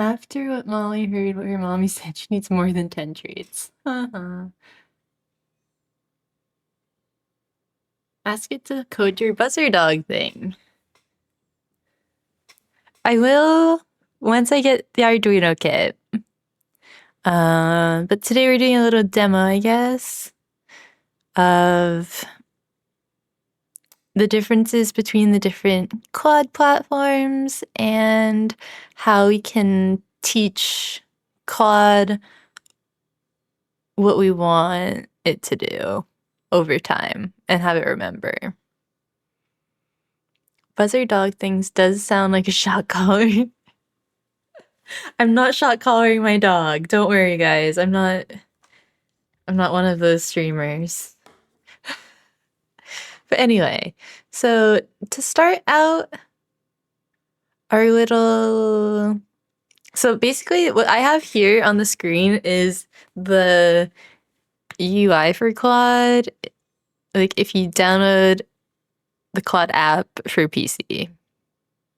After what Molly heard, what her mommy said, she needs more than 10 traits. Ask it to code your buzzer dog thing. I will once I get the Arduino kit. But today we're doing a little demo, I guess, of the differences between the different Claude platforms and how we can teach Claude what we want it to do over time and have it remember. Buzzer dog things does sound like a shot collar. I'm not shot collaring my dog. Don't worry, guys. I'm not one of those streamers. But anyway, so to start out our little... So basically what I have here on the screen is the UI for Claude. Like if you download the Claude app for PC.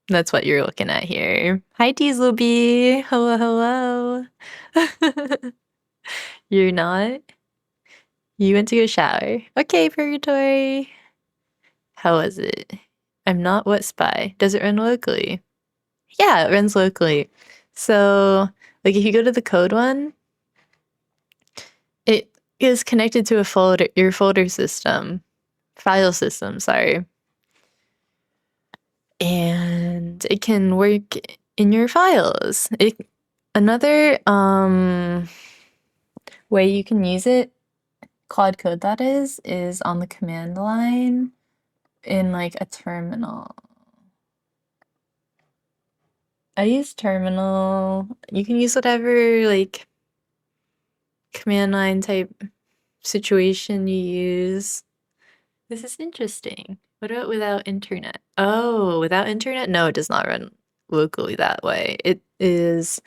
That's what you're looking at here. Hi, Dieselbee. Hello, hello. You're not? You went to go shower. Okay, Purgatory. How was it? I'm not what spy. Does it run locally? Yeah, it runs locally. So, like, if you go to the code one, it is connected to a folder, your folder system, file system, sorry. And it can work in your files. Another way you can use it, Claude Code that is on the command line in like a terminal. I use terminal. You can use whatever like command line type situation you use. This is interesting. What about without internet? Oh, without internet? No, it does not run locally that way. It is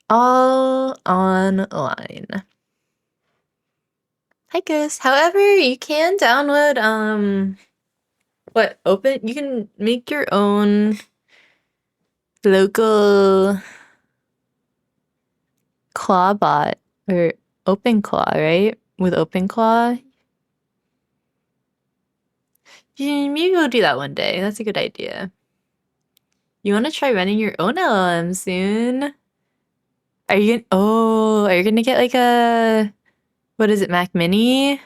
all online. I guess. However, you can download you can make your own local Clawbot or OpenClaw, right? With OpenClaw. Yeah, maybe we'll do that one day. That's a good idea. You want to try running your own LLM soon? Are you gonna get like a, what is it, Mac Mini?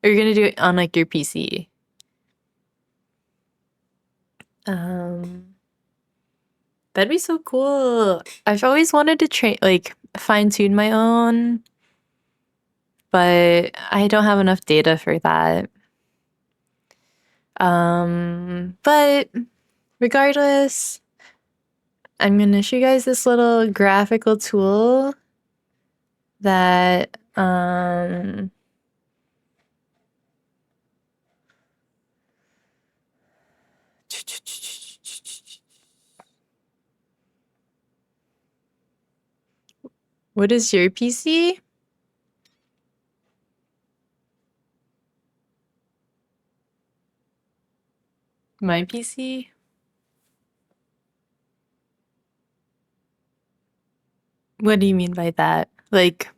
Or you're gonna do it on like your PC? That'd be so cool. I've always wanted to fine tune my own, but I don't have enough data for that. But regardless, I'm gonna show you guys this little graphical tool that what is your PC? My PC? What do you mean by that? Like,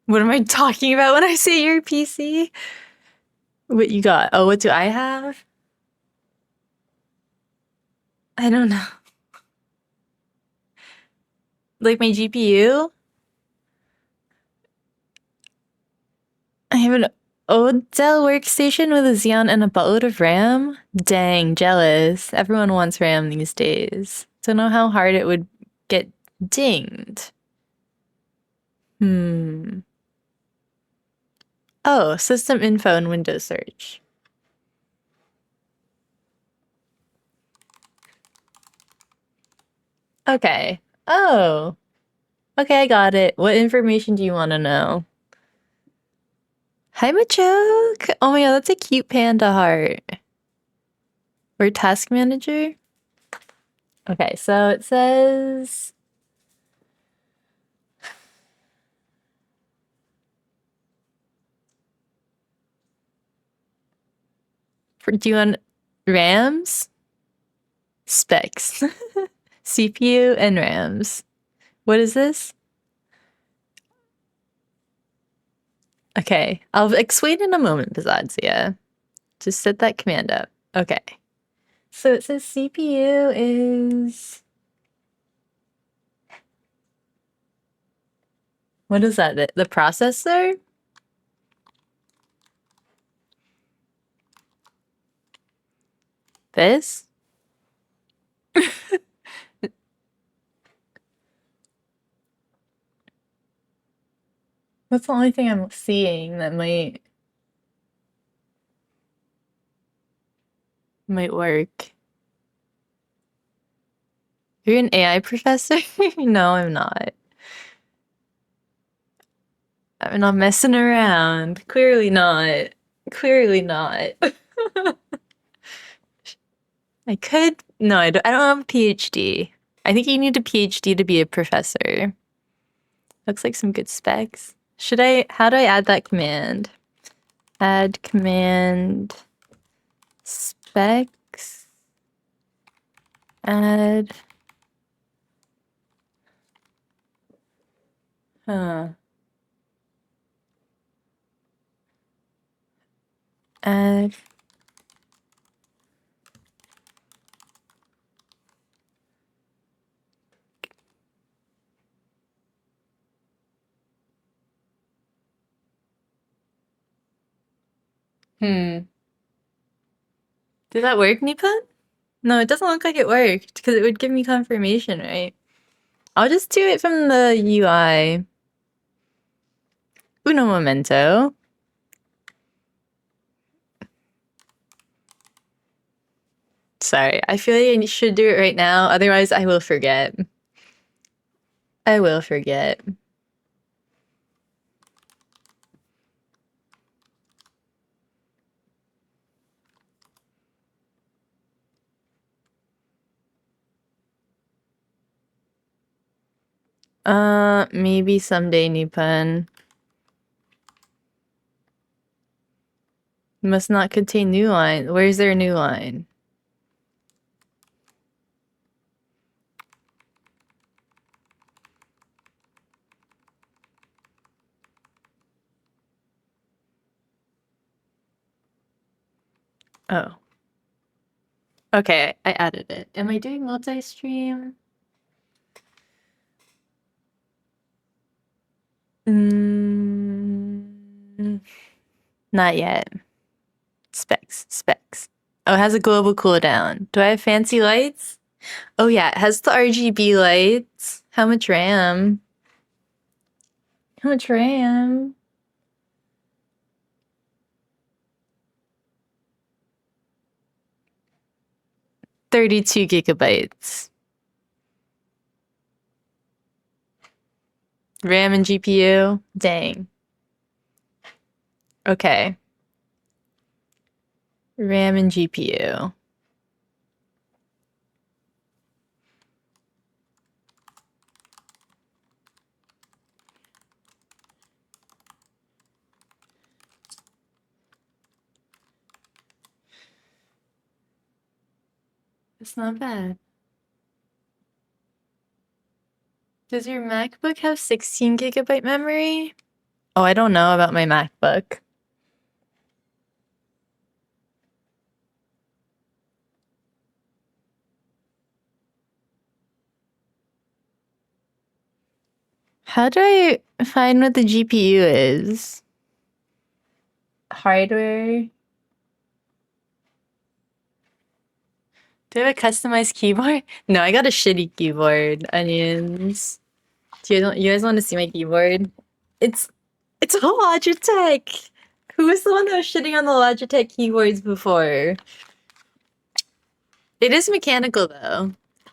what am I talking about when I say your PC? What you got? Oh, what do I have? I don't know. Like my GPU? I have an old Dell workstation with a Xeon and a buttload of RAM? Dang, jealous. Everyone wants RAM these days. Don't know how hard it would get dinged. Oh, system info and Windows search. Okay. Oh. Okay, I got it. What information do you want to know? Hi, Machoke! Oh my god, that's a cute panda heart. Or task manager? Okay, so it says... do you want RAMs? Specs. CPU and RAMs. What is this? Okay, I'll explain in a moment, Bizadzia. Just set that command up. Okay. So it says CPU is... What is that? The processor? This? That's the only thing I'm seeing that might work. You're an AI professor? No, I'm not. I'm not messing around. Clearly not. Clearly not. I could. No, I don't have a PhD. I think you need a PhD to be a professor. Looks like some good specs. How do I add that command? Add command specs. Add. Huh. Add. Did that work, Nipa? No, it doesn't look like it worked because it would give me confirmation, right? I'll just do it from the UI. Uno momento. Sorry, I feel like I should do it right now, otherwise I will forget. I will forget. Maybe someday, Nippon. Must not contain new line. Where's their new line? Oh. Okay, I added it. Am I doing multi-stream? Not yet. Specs. Oh, it has a global cooldown. Do I have fancy lights? Oh yeah, it has the RGB lights. How much RAM? How much RAM? 32 gigabytes. RAM and GPU? Dang. Okay. RAM and GPU. It's not bad. Does your MacBook have 16 gigabyte memory? Oh, I don't know about my MacBook. How do I find what the GPU is? Hardware. Do I have a customized keyboard? No, I got a shitty keyboard. Onions. You guys want to see my keyboard? It's a Logitech. Who was the one that was shitting on the Logitech keyboards before? It is mechanical though.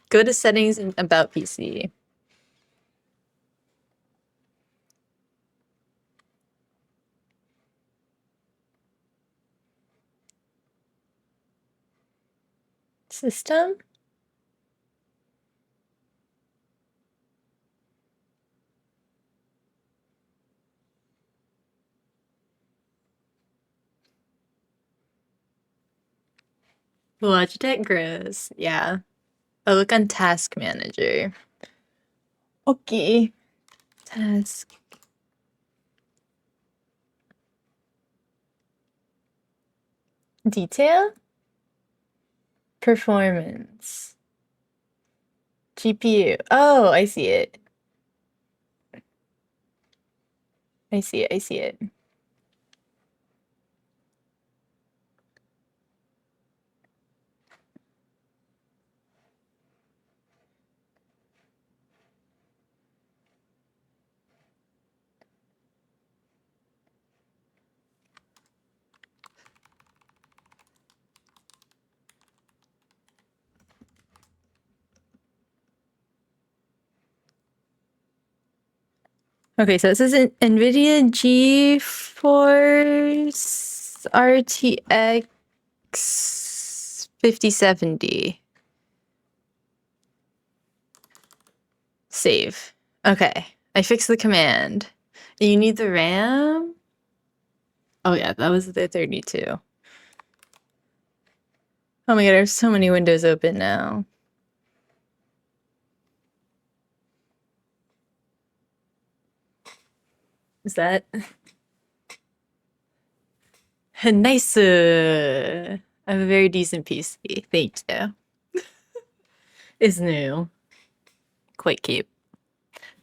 Go to settings and about PC. System? Logitech gross. Yeah. Oh, look on Task Manager. Okay. Task. Detail? Performance. GPU. Oh, I see it. I see it. I see it. Okay, so this is an NVIDIA GeForce RTX 5070. Save. Okay, I fixed the command. You need the RAM? Oh yeah, that was the 32. Oh my god, I have so many windows open now. Is that nice? I have a very decent PC. Thank you. It's new. Quite cute.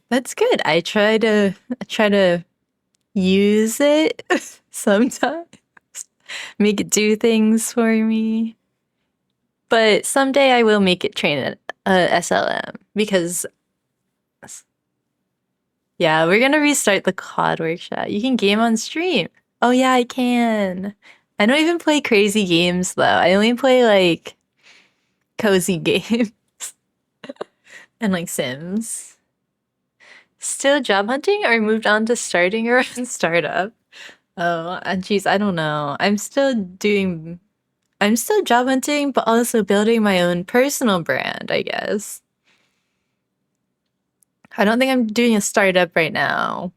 That's good. I try to use it sometimes. Make it do things for me. But someday I will make it train a SLM because yeah, we're gonna restart the COD workshop. You can game on stream. Oh yeah, I can. I don't even play crazy games though. I only play like cozy games and like Sims. Still job hunting or moved on to starting your own startup? Oh, and geez, I don't know. I'm still job hunting, but also building my own personal brand, I guess. I don't think I'm doing a startup right now.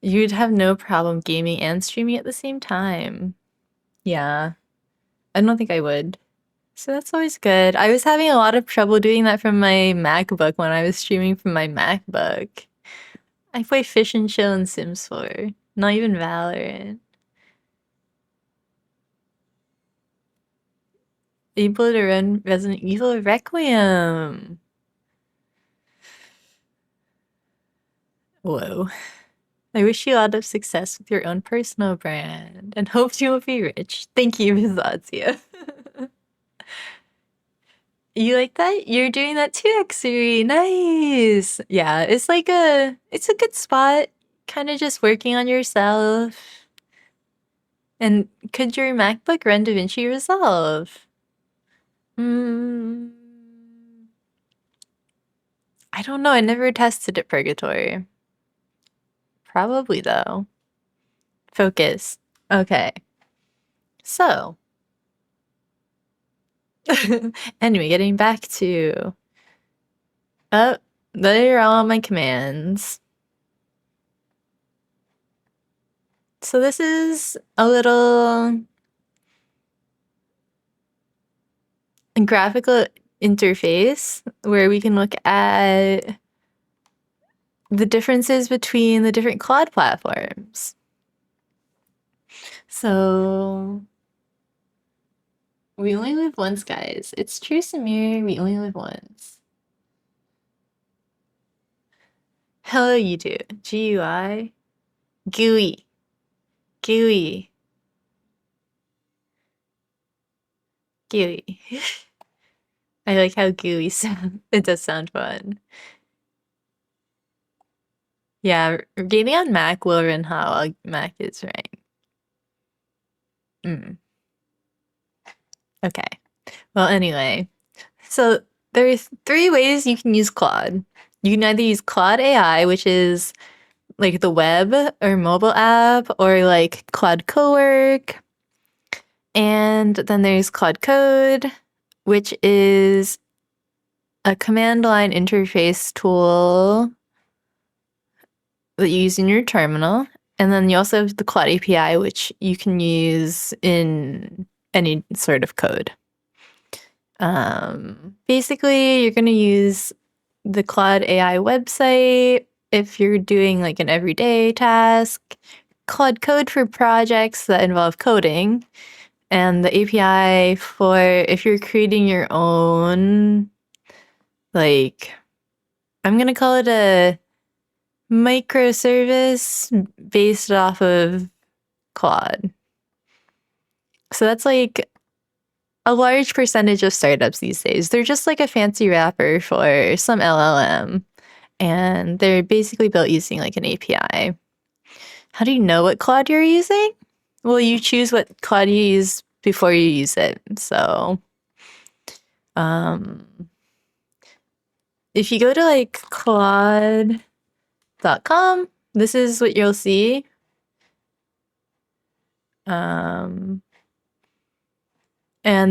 You'd have no problem gaming and streaming at the same time. Yeah, I don't think I would. So that's always good. I was having a lot of trouble doing that from my MacBook when I was streaming from my MacBook. I play Fish and Chill and Sims 4, not even Valorant. Able to run Resident Evil Requiem. Whoa. I wish you a lot of success with your own personal brand and hope you will be rich. Thank you, Vizatia. You like that? You're doing that too, Xuri. Nice. Yeah, it's a good spot. Kind of just working on yourself. And could your MacBook run DaVinci Resolve? Hmm. I don't know. I never tested it, Purgatory. Probably though. Focus. Okay. So, anyway, getting back to oh, there are all my commands. So this is a little graphical interface where we can look at the differences between the different Claude platforms. So we only live once, guys. It's true, Samir. We only live once. Hello, YouTube. GUI. GUI. GUI. GUI. I like how GUI sounds. It does sound fun. Yeah, gaming on Mac will run how Mac is, right? Mm. Okay. Well, anyway, so there's three ways you can use Claude. You can either use Claude AI, which is like the web or mobile app, or like Claude Cowork. And then there's Claude Code, which is a command line interface tool that you use in your terminal. And then you also have the Claude API, which you can use in any sort of code. Basically, you're going to use the Claude AI website if you're doing like an everyday task, Claude Code for projects that involve coding, and the API for if you're creating your own, like, I'm going to call it a microservice based off of Claude. So that's like a large percentage of startups these days. They're just like a fancy wrapper for some LLM, and they're basically built using like an API. How do you know what Claude you're using? Well, you choose what Claude you use before you use it. So, if you go to like Claude.com, this is what you'll see. And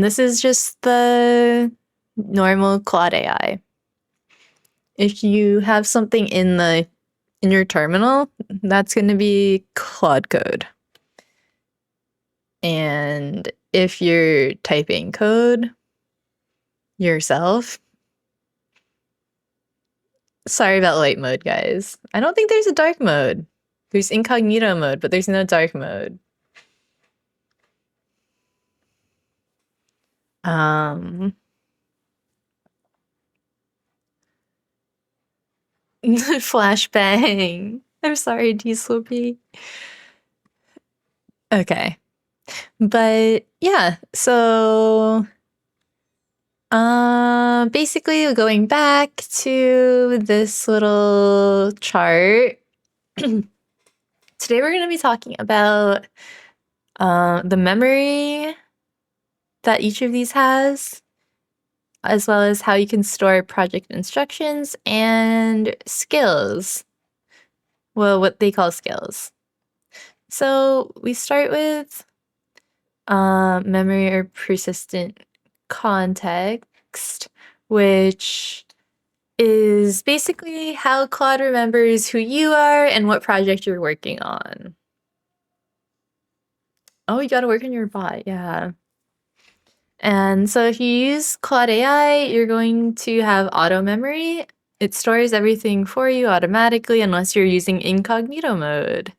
this is just the normal Claude AI. If you have something in your terminal, that's going to be Claude code. And if you're typing code yourself, sorry about light mode, guys. I don't think there's a dark mode. There's incognito mode, but there's no dark mode. Flashbang. I'm sorry, D-Sloopy. Okay. But yeah, so basically going back to this little chart, today we're going to be talking about the memory that each of these has, as well as how you can store project instructions and skills. Well, what they call skills. So we start with memory or persistent context, which is basically how Claude remembers who you are and what project you're working on. Oh, you gotta work on your bot, yeah. And so if you use Claude AI, you're going to have auto memory. It stores everything for you automatically unless you're using incognito mode.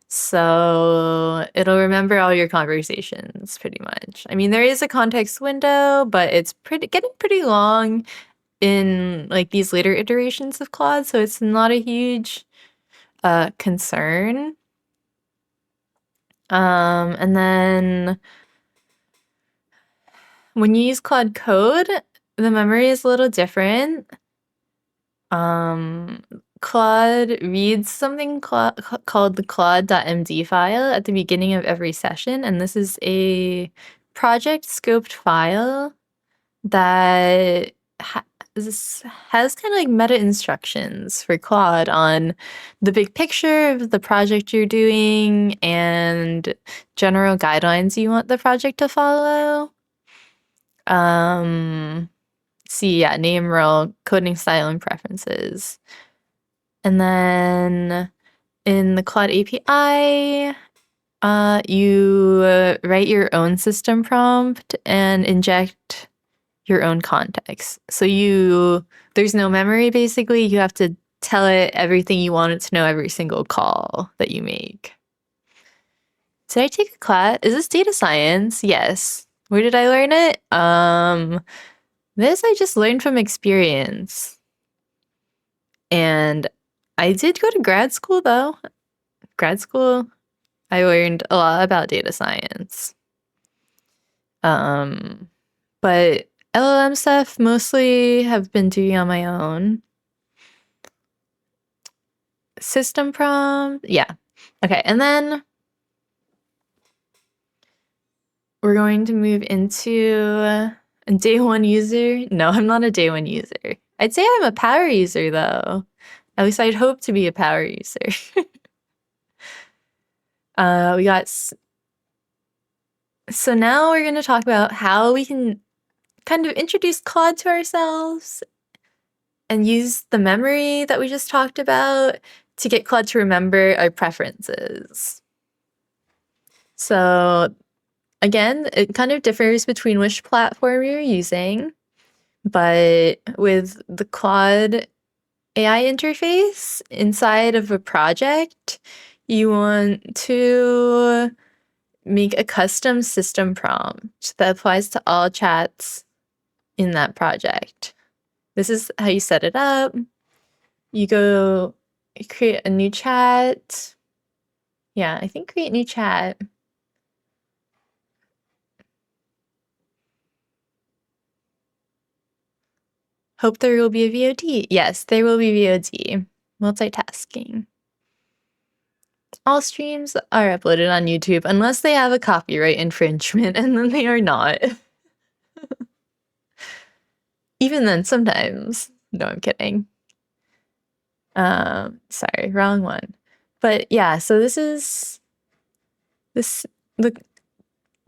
So it'll remember all your conversations pretty much. I mean, there is a context window, but it's getting pretty long in like these later iterations of Claude, so it's not a huge concern. And then when you use Claude Code, the memory is a little different. Claude reads something called the Claude.MD file at the beginning of every session, and this is a project scoped file that has kind of like meta instructions for Claude on the big picture of the project you're doing and general guidelines you want the project to follow. See, yeah, name, role, coding style, and preferences. And then in the Claude API, you write your own system prompt and inject your own context. So there's no memory basically. You have to tell it everything you want it to know every single call that you make. Did I take a class? Is this data science? Yes. Where did I learn it? This I just learned from experience. And I did go to grad school though. Grad school, I learned a lot about data science. But LLM stuff mostly have been doing on my own. System prompt, yeah. Okay, and then we're going to move into a day one user. No, I'm not a day one user. I'd say I'm a power user though. At least I'd hope to be a power user. So now we're going to talk about how we can kind of introduce Claude to ourselves and use the memory that we just talked about to get Claude to remember our preferences. So again, it kind of differs between which platform you're using. But with the Claude AI interface inside of a project, you want to make a custom system prompt that applies to all chats in that project. This is how you set it up. You go create a new chat. Yeah, I think create new chat. Hope there will be a VOD. Yes, there will be VOD. Multitasking. All streams are uploaded on YouTube unless they have a copyright infringement, and then they are not. Even then, sometimes. No, I'm kidding. Sorry, wrong one. But yeah, so this is the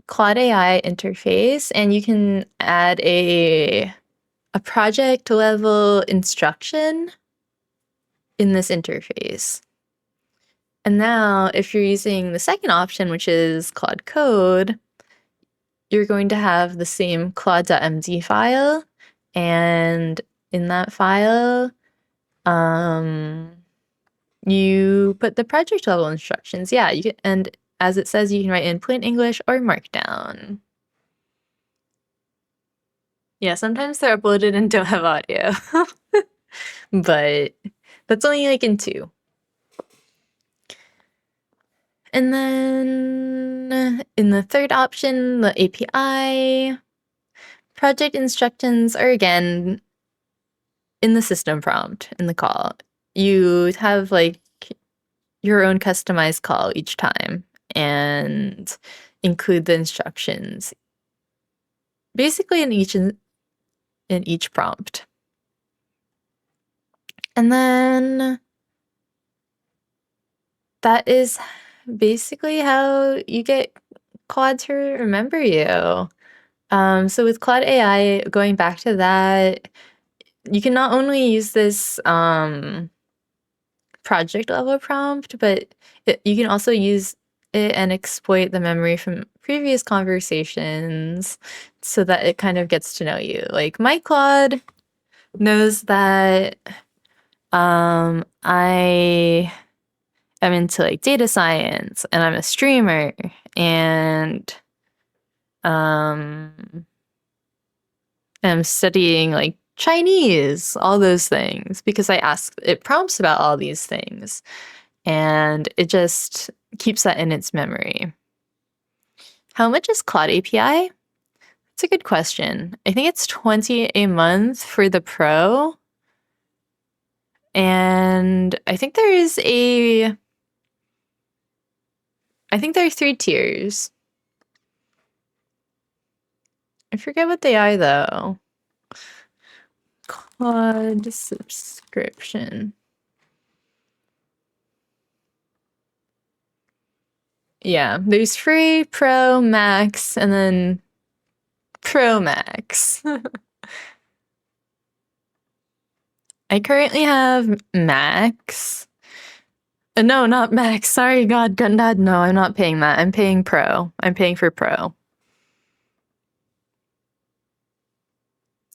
Claude AI interface, and you can add a project level instruction in this interface. And now if you're using the second option, which is Claude Code, you're going to have the same Claude.MD file, and in that file, you put the project level instructions. Yeah, you can, and as it says, you can write in plain English or Markdown. Yeah, sometimes they're uploaded and don't have audio, but that's only like in 2. And then in the third option, the API, project instructions are again in the system prompt in the call. You have like your own customized call each time and include the instructions basically in each prompt. And then that is basically how you get Claude to remember you. So with Claude AI, going back to that, you can not only use this project level prompt, but you can also use it and exploit the memory from previous conversations so that it kind of gets to know you. Like my Claude knows that I am into like data science and I'm a streamer and I'm studying like Chinese, all those things, because I asked it prompts about all these things and it just keeps that in its memory. How much is Claude API? That's a good question. I think it's $20 a month for the Pro. And I think there are 3 tiers. I forget what they are though. Claude subscription. Yeah, there's free, Pro, Max, and then Pro Max. I currently have Max. No, not Max. Sorry, God, Gundad. No, I'm not paying that. I'm paying Pro. I'm paying for Pro.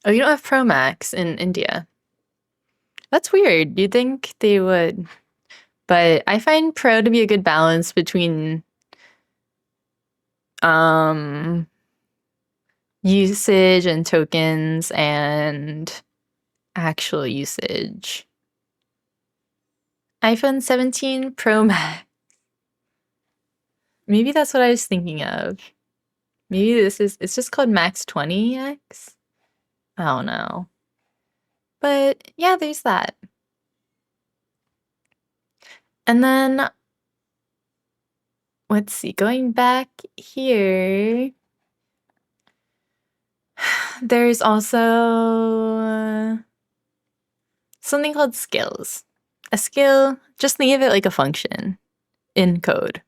Oh, you don't have Pro Max in India. That's weird. You'd think they would. But I find Pro to be a good balance between usage and tokens and actual usage. iPhone 17 Pro Max. Maybe that's what I was thinking of. Maybe it's just called Max 20X? I don't know. But yeah, there's that. And then, let's see, going back here, there's also something called skills. A skill, just think of it like a function in code.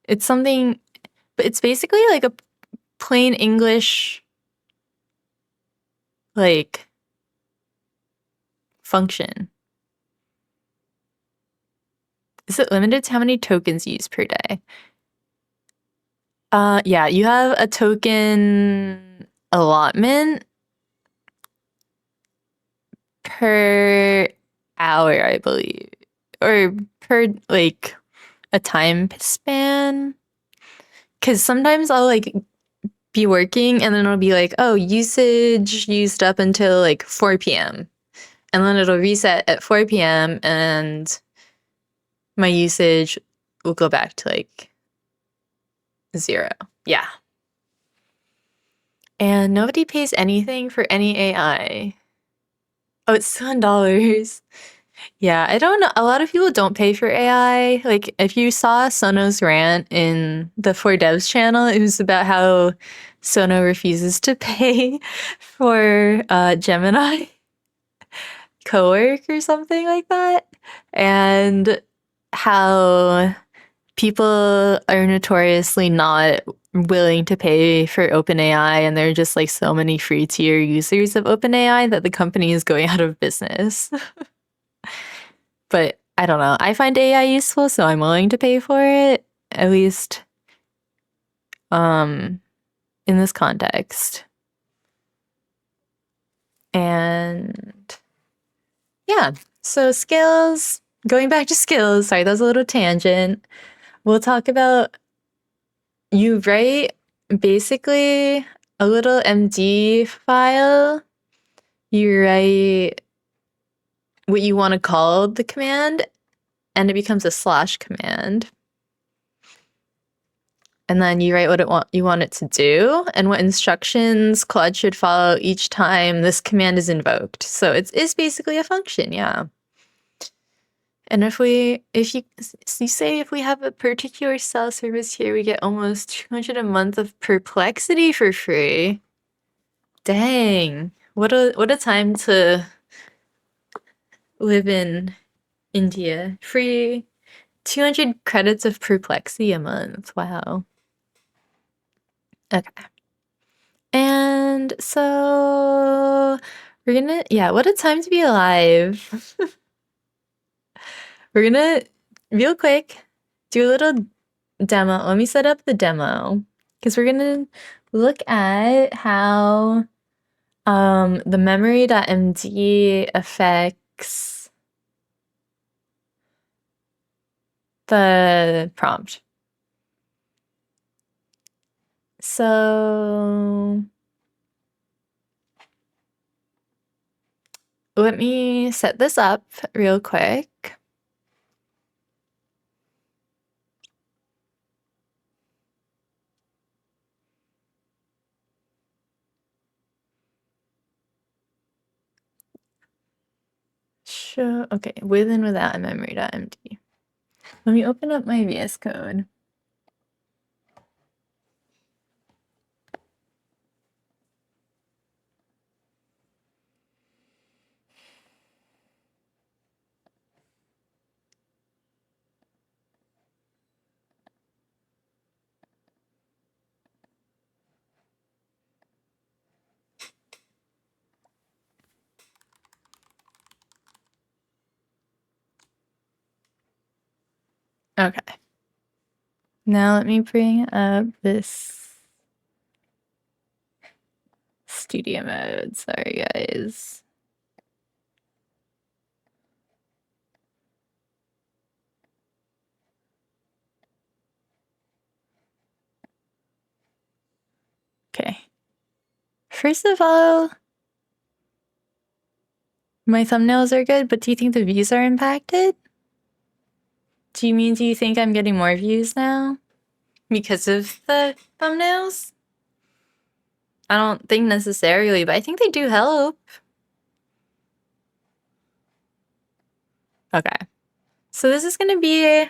It's something, but it's basically like a plain English, like, function. Is it limited to how many tokens you use per day? Yeah, you have a token allotment per hour, I believe, or per like a time span. Because sometimes I'll like be working and then it'll be like, oh, usage used up until like 4 p.m. And then it'll reset at 4 p.m. and my usage will go back to like 0. Yeah. And nobody pays anything for any AI. Oh, it's $7. Yeah, I don't know. A lot of people don't pay for AI. Like, if you saw Sono's rant in the For Devs channel, it was about how Sono refuses to pay for Gemini co-work or something like that. And how people are notoriously not willing to pay for OpenAI, and there are just like so many free tier users of OpenAI that the company is going out of business. But I don't know. I find AI useful, so I'm willing to pay for it, at least in this context. And yeah, so skills, going back to skills, sorry, that was a little tangent. We'll talk about you write basically a little MD file. You write what you want to call the command, and it becomes a slash command. And then you write what you want it to do and what instructions Claude should follow each time this command is invoked. So it's basically a function, yeah. And if you say if we have a particular cell service here, we get almost 200 a month of Perplexity for free. Dang, what a time to live in India. Free 200 credits of Perplexity a month. Wow. Okay. And so we're gonna, yeah, what a time to be alive. We're gonna, real quick, do a little demo. Let me set up the demo because we're gonna look at how the Memory.MD affects the prompt. So let me set this up real quick. Show, okay, with and without a Memory.MD. Let me open up my VS Code. Okay. Now let me bring up this studio mode. Sorry, guys. Okay. First of all, my thumbnails are good, but do you think the views are impacted? Do you think I'm getting more views now because of the thumbnails? I don't think necessarily, but I think they do help. Okay. So this is gonna be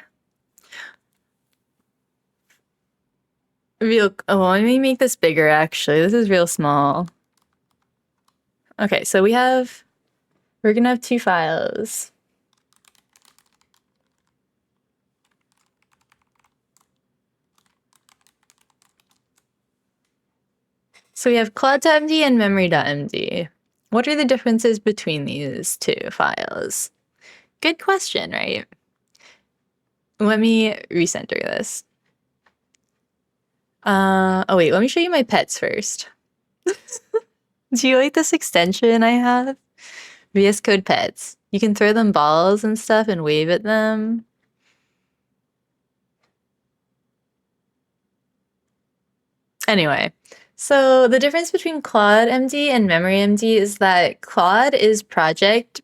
real, oh, let me make this bigger actually. This is real small. Okay, so we're gonna have 2 files. So we have Claude.MD and Memory.MD. What are the differences between these 2 files? Good question, right? Let me recenter this. Oh wait, let me show you my pets first. Do you like this extension I have? VS Code pets. You can throw them balls and stuff and wave at them. Anyway, so the difference between Claude.MD and Memory.MD is that Claude is project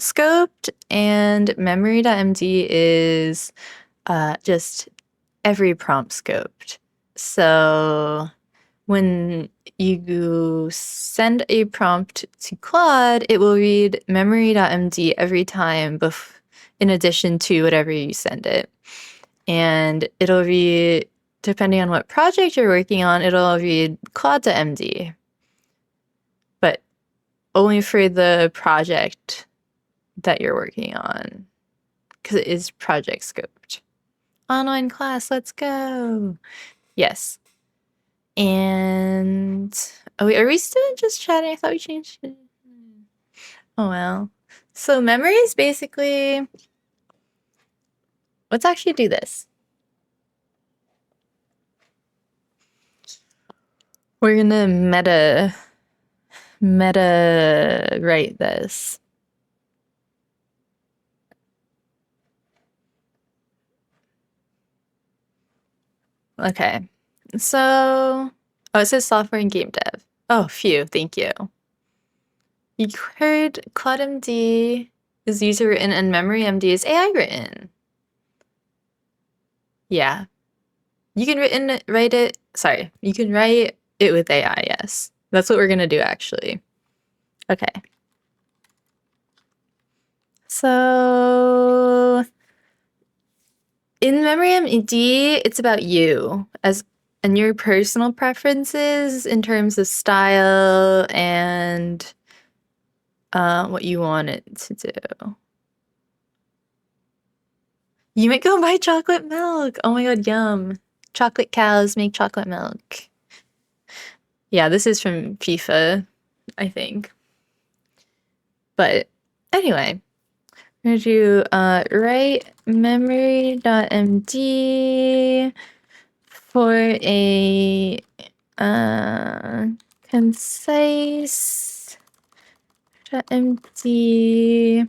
scoped and Memory.MD is just every prompt scoped. So when you send a prompt to Claude, it will read Memory.MD every time in addition to whatever you send it. And it'll read, depending on what project you're working on, it'll read Claude.MD, but only for the project that you're working on, because it is project scoped. Online class, let's go. Yes. And oh wait, are we still just chatting? I thought we changed it. Oh well. So memory is basically, let's actually do this. We're gonna meta write this. Okay. So, oh, it says software and game dev. Oh, phew, thank you. You heard Claude.MD is user written and Memory.MD is AI written. Yeah. You can write it, sorry, you can write it with AI, yes. That's what we're gonna do actually. Okay. So in Memory.MD, it's about you and your personal preferences in terms of style and what you want it to do. You might go buy chocolate milk. Oh my god, yum. Chocolate cows make chocolate milk. Yeah, this is from FIFA, I think. But anyway, I'm gonna do write memory.md for a concise .md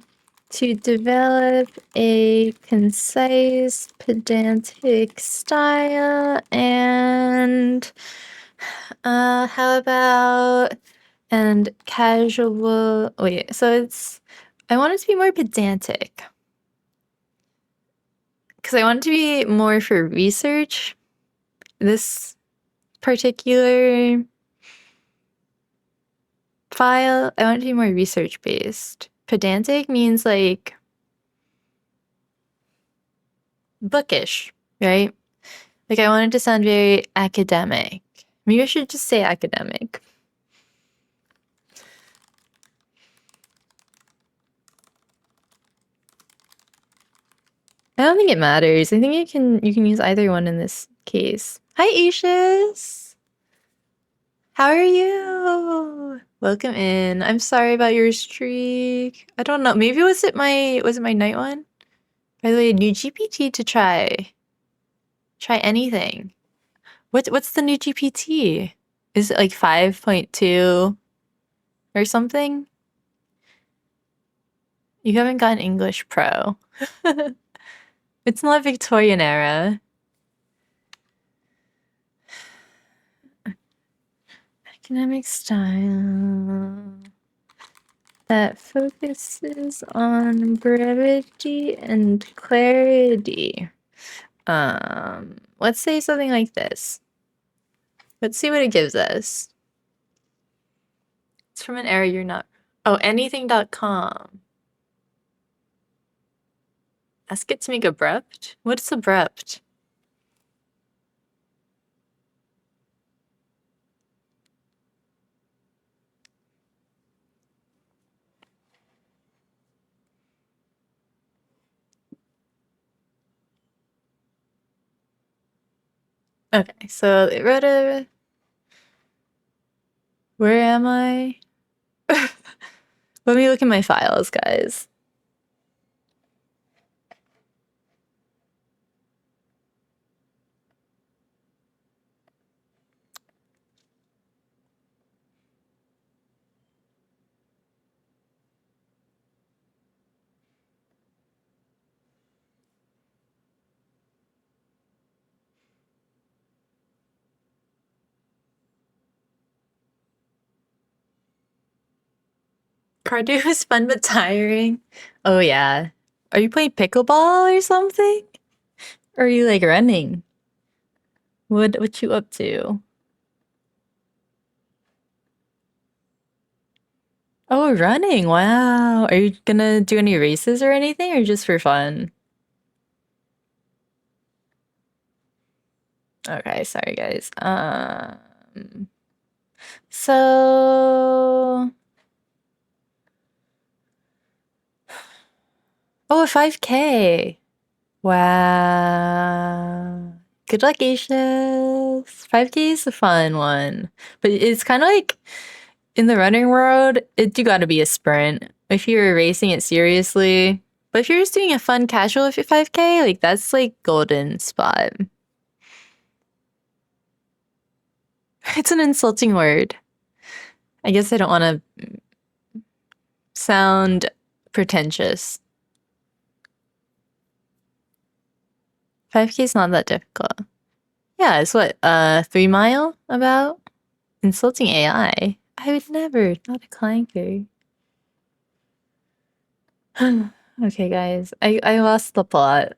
to develop a concise pedantic style. And how about and casual, wait, so I want it to be more pedantic because I want it to be more for research. This particular file, I want it to be more research based. Pedantic means like bookish, right? Like I want it to sound very academic. Maybe I should just say academic. I don't think it matters. I think you can use either one in this case. Hi, Aishas. How are you? Welcome in. I'm sorry about your streak. I don't know. Maybe was it my night one? By the way, new GPT to try. Try anything. What's the new GPT? Is it like 5.2 or something? You haven't gotten English Pro. It's not Victorian era. Academic style that focuses on brevity and clarity. Let's say something like this. Let's see what it gives us. It's from an era you're not. Oh, anything.com. Ask it to make abrupt? What's abrupt? Okay, so it wrote a. Where am I? Let me look at my files, guys. Cardio is fun but tiring. Oh yeah. Are you playing pickleball or something? Or are you like running? What you up to? Oh, running. Wow. Are you gonna do any races or anything or just for fun? Okay, sorry guys. So oh, a 5K. Wow. Good luck, Aisha. 5K is a fun one. But it's kind of like in the running world, it do gotta be a sprint. If you're racing it seriously. But if you're just doing a fun casual 5K, like that's like golden spot. It's an insulting word. I guess I don't want to sound pretentious. 5K is not that difficult. Yeah, it's what, 3 mile about? Insulting AI. I would never, not a clanker. Okay, guys, I lost the plot.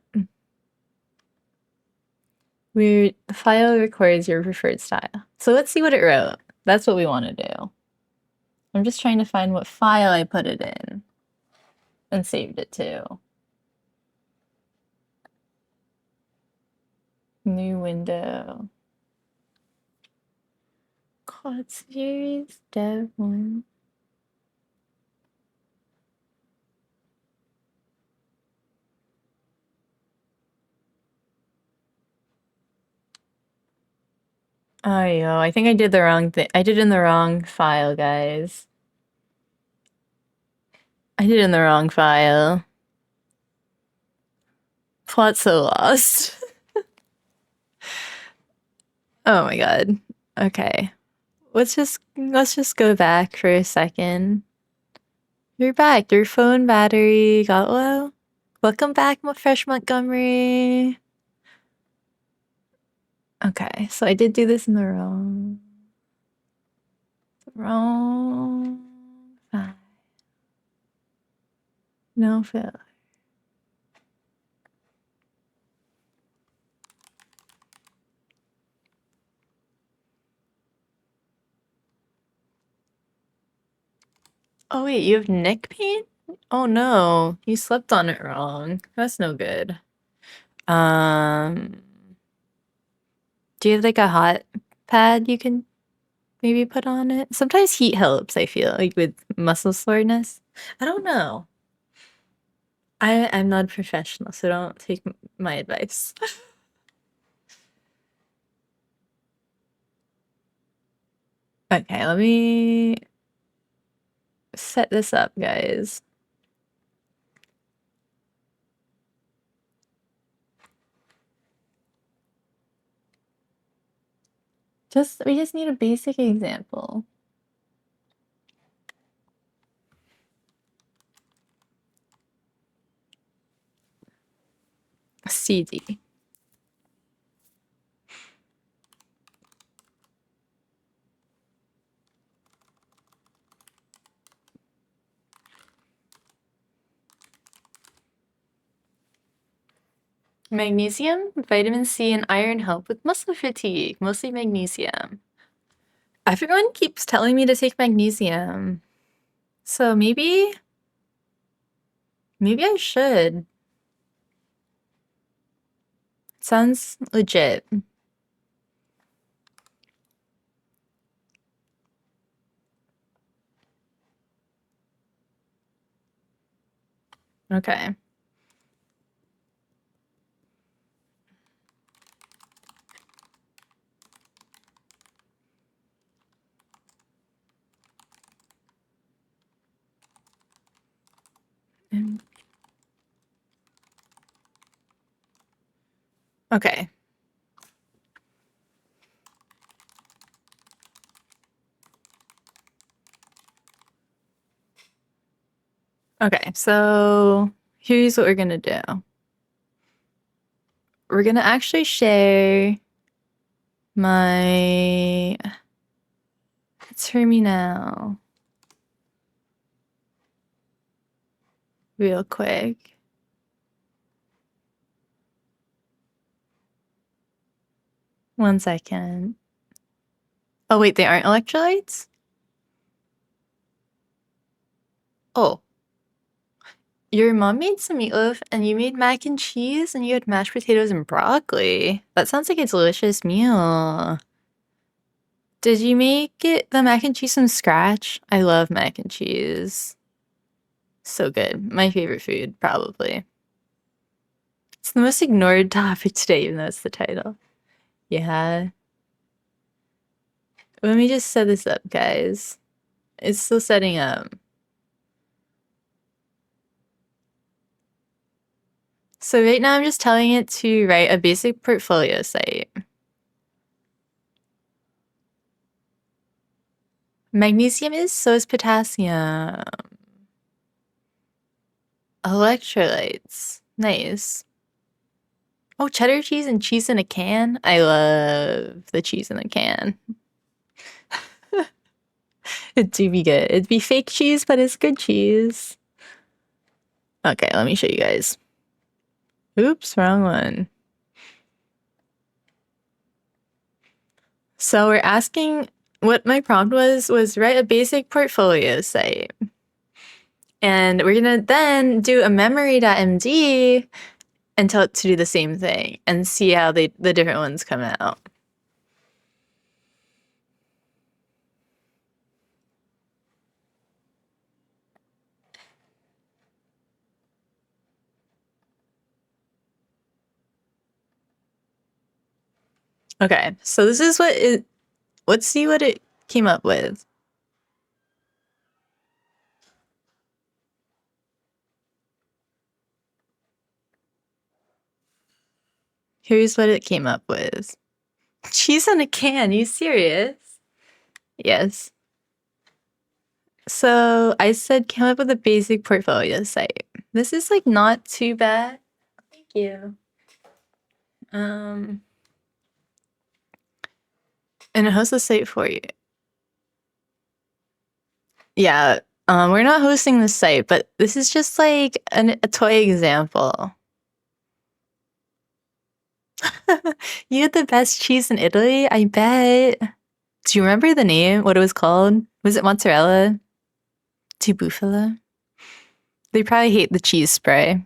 The file records your preferred style. So let's see what it wrote. That's what we want to do. I'm just trying to find what file I put it in and saved it to. New window. Quad series, dev 1. Oh, yo, I think I did the wrong thing. I did it in the wrong file, guys. I did it in the wrong file. Plot so lost. Oh my god. Okay. Let's just go back for a second. You're back. Your phone battery got low. Welcome back, Fresh Montgomery. Okay, so I did do this in the wrong file. No fail. Oh wait, you have neck pain? Oh no, you slept on it wrong. That's no good. Um, do you have like a hot pad you can maybe put on it? Sometimes heat helps, I feel, like with muscle soreness. I don't know. I'm not a professional, so don't take my advice. Okay, let me set this up, guys. We just need a basic example. CD. Magnesium, vitamin C, and iron help with muscle fatigue, mostly magnesium. Everyone keeps telling me to take magnesium. So maybe I should. Sounds legit. Okay. Okay. Okay, so here's what we're gonna do. We're gonna actually share my terminal. real quick. One second. Oh, wait, they aren't electrolytes? Oh. Your mom made some meatloaf and you made mac and cheese and you had mashed potatoes and broccoli. That sounds like a delicious meal. Did you make the mac and cheese from scratch? I love mac and cheese. So good. My favorite food, probably. It's the most ignored topic today, even though it's the title. Yeah. Let me just set this up, guys. It's still setting up. So right now I'm just telling it to write a basic portfolio site. Magnesium is, so is potassium. Electrolytes. Nice. Oh, cheddar cheese and cheese in a can? I love the cheese in a can. It'd be good. It'd be fake cheese, but it's good cheese. Okay, let me show you guys. Oops, wrong one. So we're asking, what my prompt was write a basic portfolio site. And we're gonna then do a Memory.MD and tell it to do the same thing and see how the different ones come out. Okay, so this is let's see what it came up with. Here's what it came up with. Cheese in a can, you serious? Yes. So I said come up with a basic portfolio site. This is like not too bad. Thank you. And it hosts a site for you. Yeah, we're not hosting the site, but this is just like a toy example. You had the best cheese in Italy, I bet. Do you remember the name? What it was called? Was it mozzarella? Bufala? They probably hate the cheese spray.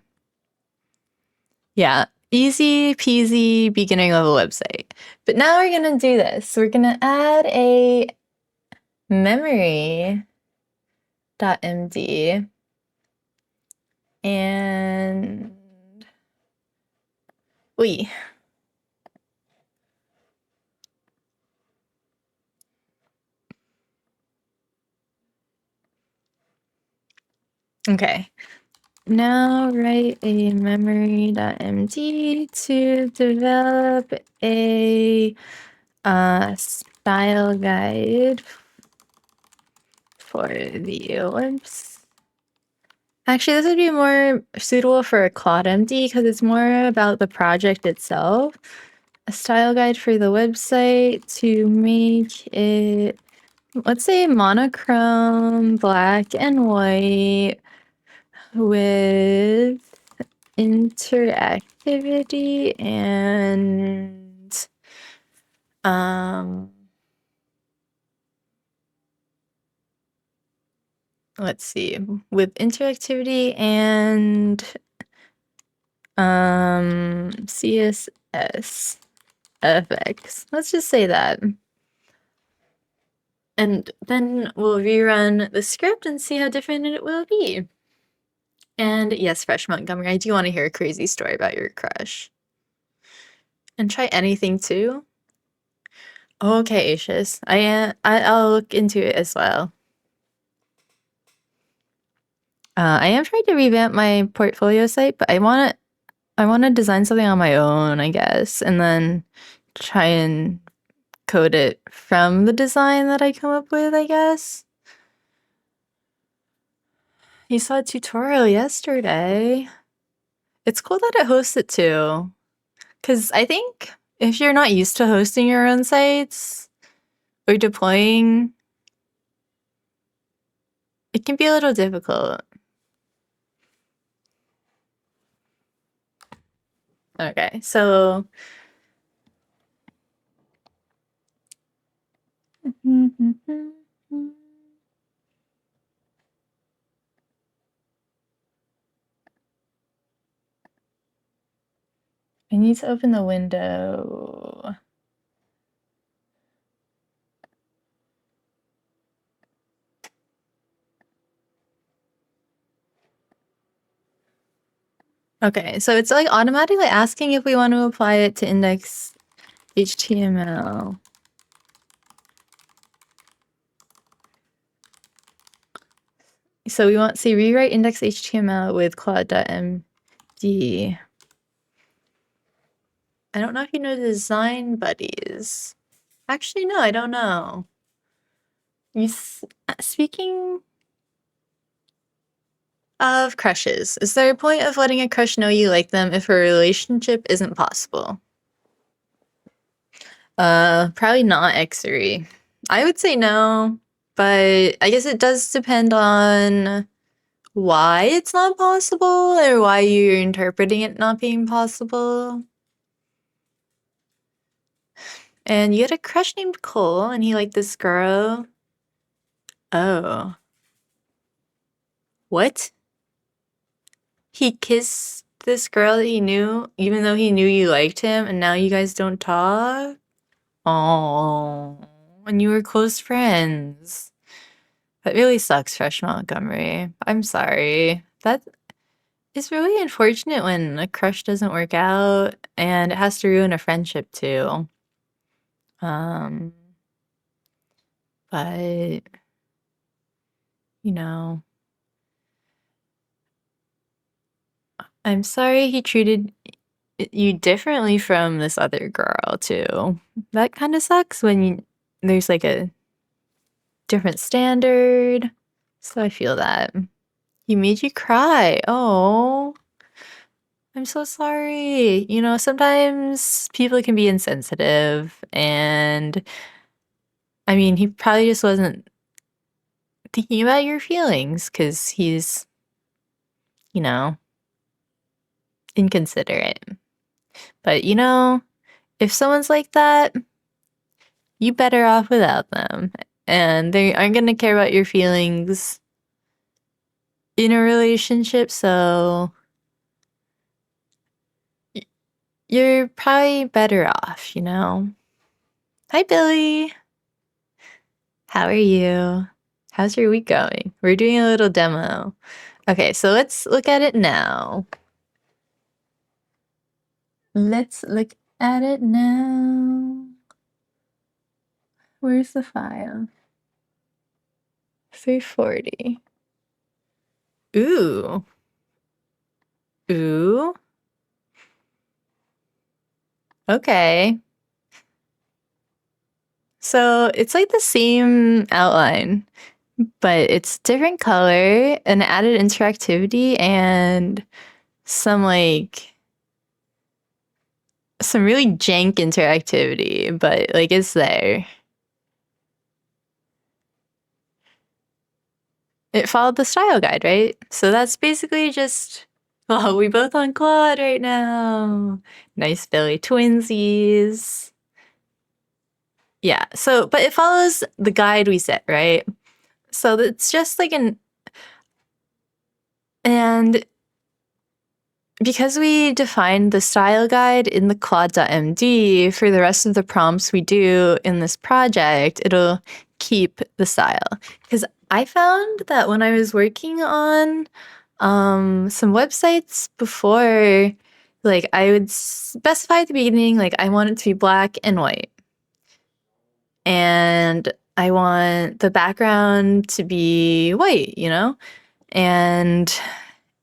Yeah, easy peasy beginner level website. But now we're gonna do this. We're gonna add a Memory.MD and we. Okay. Now write a Memory.MD to develop a style guide for the website. Actually, this would be more suitable for Claude.MD because it's more about the project itself. A style guide for the website to make it, let's say, monochrome, black and white with interactivity and let's see, with interactivity and CSS effects. Let's just say that. And then we'll rerun the script and see how different it will be. And yes, Fresh Montgomery, I do want to hear a crazy story about your crush. And try anything too. Okay, Aishis. I'll look into it as well. I am trying to revamp my portfolio site, but I want to design something on my own, I guess, and then try and code it from the design that I come up with, I guess. You saw a tutorial yesterday. It's cool that it hosts it too. Because I think if you're not used to hosting your own sites or deploying, it can be a little difficult. Okay, so I need to open the window. Okay, so it's like automatically asking if we want to apply it to index HTML. So we want, say, rewrite index HTML with Claude.MD. I don't know if you know design buddies. Actually, no, I don't know. Speaking of crushes, is there a point of letting a crush know you like them if a relationship isn't possible? Probably not X3. I would say no, but I guess it does depend on why it's not possible or why you're interpreting it not being possible. And you had a crush named Cole, and he liked this girl. Oh. What? He kissed this girl that he knew, even though he knew you liked him, and now you guys don't talk? Oh, and you were close friends. That really sucks, Fresh Montgomery. I'm sorry. That is really unfortunate when a crush doesn't work out, and it has to ruin a friendship too. Um, but you know, I'm sorry he treated you differently from this other girl too. That kind of sucks when there's like a different standard. So I feel that. He made you cry. Oh, I'm so sorry. You know, sometimes people can be insensitive, and I mean, he probably just wasn't thinking about your feelings because he's, you know, inconsiderate. But you know, if someone's like that, you better off without them. And they aren't going to care about your feelings in a relationship, so you're probably better off, you know? Hi, Billy. How are you? How's your week going? We're doing a little demo. Okay, so let's look at it now. Let's look at it now. Where's the file? 340. Ooh. Ooh. Okay. So it's like the same outline, but it's different color and added interactivity and some some really jank interactivity, but like it's there. It followed the style guide, right? So that's basically just, well, we both on Claude right now. Nice Billy twinsies. Yeah, so, but it follows the guide we set, right? So it's just like and because we defined the style guide in the Claude.MD, for the rest of the prompts we do in this project, it'll keep the style. Because I found that when I was working on some websites before, like I would specify at the beginning, like I want it to be black and white. And I want the background to be white, you know? And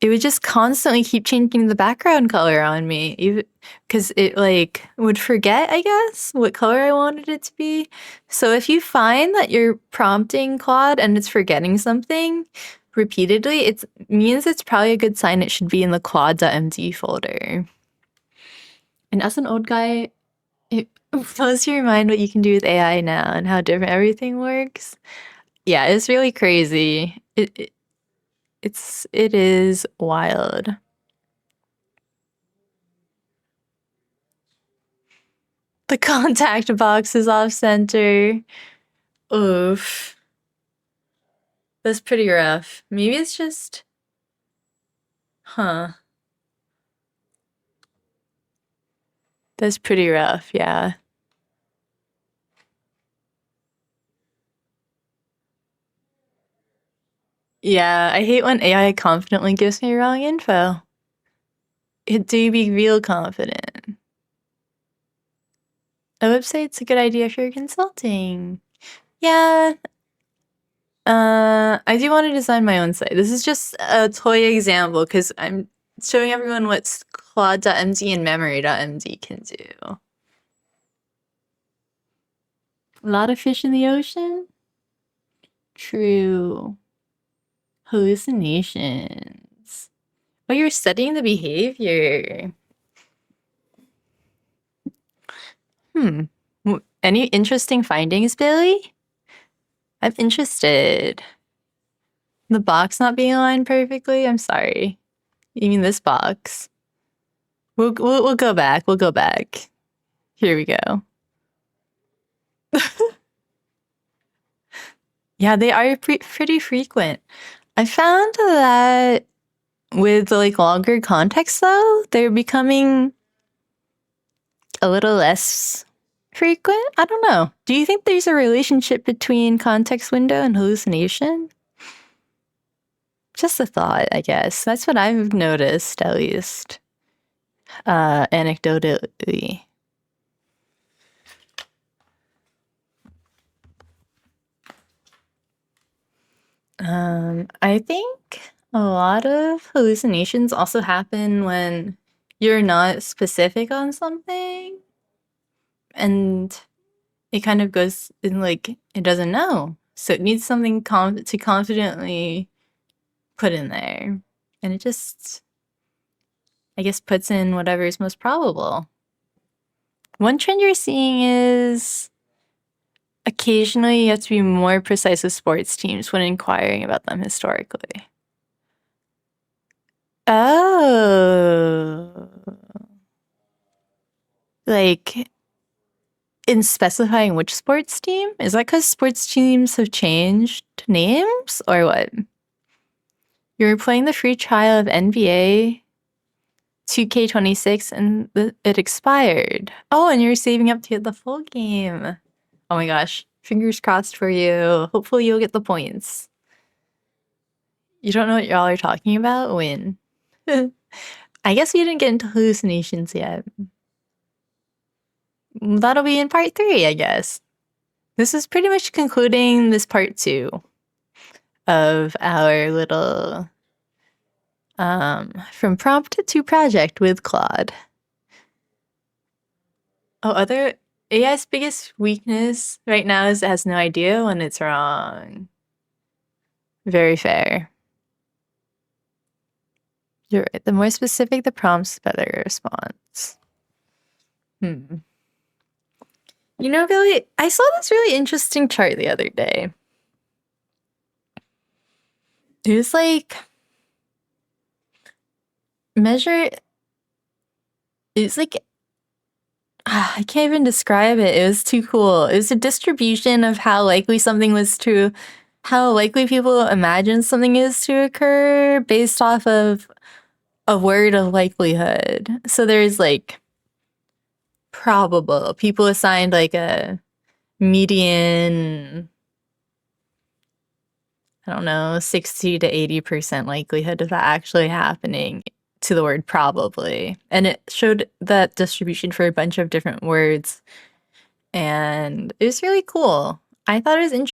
it would just constantly keep changing the background color on me, even because it like would forget, I guess, what color I wanted it to be. So if you find that you're prompting Claude and it's forgetting something repeatedly, it means it's probably a good sign it should be in the Claude.MD folder. And as an old guy, it blows your mind what you can do with AI now and how different everything works. Yeah, it's really crazy. It is wild. The contact box is off center. Oof. That's pretty rough. Maybe it's just... Huh. That's pretty rough, yeah. Yeah, I hate when AI confidently gives me wrong info. It do be real confident. A website's a good idea if you're consulting. Yeah. I do want to design my own site. This is just a toy example because I'm showing everyone what Claude.MD and Memory.MD can do. A lot of fish in the ocean? True. Hallucinations. Oh, you're studying the behavior. Any interesting findings, Billy? I'm interested. The box not being aligned perfectly? I'm sorry. You mean this box? We'll go back. We'll go back. Here we go. Yeah, they are pretty frequent. I found that with like longer context though, they're becoming a little less frequent. I don't know. Do you think there's a relationship between context window and hallucination? Just a thought, I guess. That's what I've noticed, at least. Anecdotally. I think a lot of hallucinations also happen when you're not specific on something and it kind of goes in like it doesn't know. So it needs something to confidently put in there. And it just, I guess, puts in whatever is most probable. One trend you're seeing is occasionally you have to be more precise with sports teams when inquiring about them historically. Oh. Like, in specifying which sports team? Is that because sports teams have changed names or what? You were playing the free trial of NBA 2K26 and it expired. Oh, and you're saving up to get the full game. Oh my gosh. Fingers crossed for you. Hopefully you'll get the points. You don't know what y'all are talking about? Win. I guess we didn't get into hallucinations yet. That'll be in part 3, I guess. This is pretty much concluding this part 2 of our little from prompt to project with Claude. Oh, other AI's biggest weakness right now is it has no idea when it's wrong. Very fair. You're right. The more specific the prompts, the better your response. You know, Billy, I saw this really interesting chart the other day. It was like it's like I can't even describe it. It was too cool. It was a distribution of how likely something was to, how likely people imagine something is to occur based off of a word of likelihood. So there's like probable. People assigned like a median, I don't know, 60 to 80% likelihood of that actually happening to the word probably. And it showed that distribution for a bunch of different words. And it was really cool. I thought it was interesting.